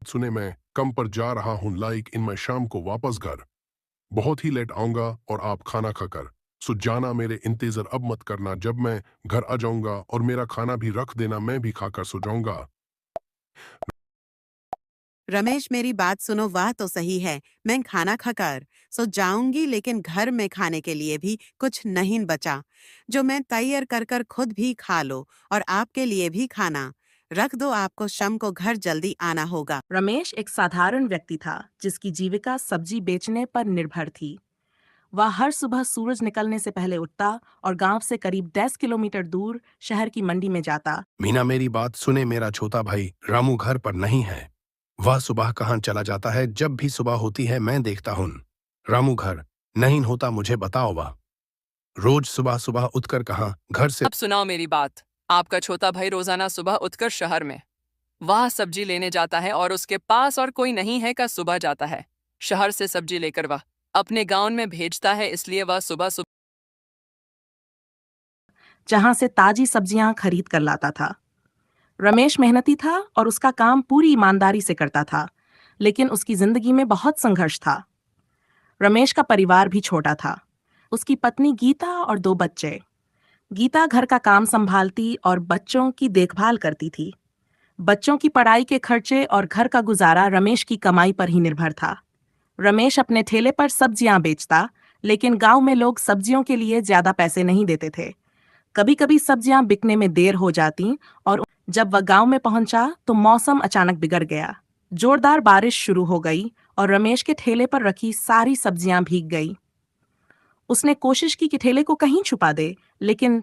सुने मैं कम पर जा रहा हूँ लाइक इन मैं शाम को वापस घर बहुत ही लेट आऊंगा और आप खाना खाकर सो जाना मेरे इंतजार अब मत करना जब मैं घर आ जाऊंगा और मेरा खाना भी रख देना मैं भी खाकर सो जाऊंगा। रमेश मेरी बात सुनो, वह तो सही है। मैं खाना खाकर सो जाऊंगी, लेकिन घर में खाने के लिए भी कुछ नहीं बचा जो मैं तैयार कर कर खुद भी खा लो और आपके लिए भी खाना रख दो। आपको शाम को घर जल्दी आना होगा। रमेश एक साधारण व्यक्ति था जिसकी जीविका सब्जी बेचने पर निर्भर थी। वह हर सुबह सूरज निकलने से पहले उठता और गांव से करीब 10 किलोमीटर दूर शहर की मंडी में जाता। मीना मेरी बात सुने, मेरा छोटा भाई रामू घर पर नहीं है। वह सुबह कहाँ चला जाता है? जब भी सुबह होती है मैं देखता हूँ रामू घर नहीं होता। मुझे बताओ वह रोज सुबह सुबह उठकर कहाँ घर से। अब सुनाओ मेरी बात। आपका छोटा भाई रोजाना सुबह उठकर शहर में वह सब्जी लेने जाता है और उसके पास और कोई नहीं है का सुबह जाता है शहर से सब्जी लेकर वह अपने गांव में भेजता है, इसलिए वह सुबह सुबह जहां से ताजी सब्जियां खरीद कर लाता था। रमेश मेहनती था और उसका काम पूरी ईमानदारी से करता था, लेकिन उसकी जिंदगी में बहुत संघर्ष था। रमेश का परिवार भी छोटा था। उसकी पत्नी गीता और 2 बच्चे। गीता घर का काम संभालती और बच्चों की देखभाल करती थी। बच्चों की पढ़ाई के खर्चे और घर का गुजारा रमेश की कमाई पर ही निर्भर था। रमेश अपने ठेले पर सब्जियां बेचता, लेकिन गांव में लोग सब्जियों के लिए ज्यादा पैसे नहीं देते थे। कभी कभी सब्जियां बिकने में देर हो जाती और जब वह गांव में पहुंचा तो मौसम अचानक बिगड़ गया। जोरदार बारिश शुरू हो गई और रमेश के ठेले पर रखी सारी सब्जियां भीग गई। उसने कोशिश की कि ठेले को कहीं छुपा दे, लेकिन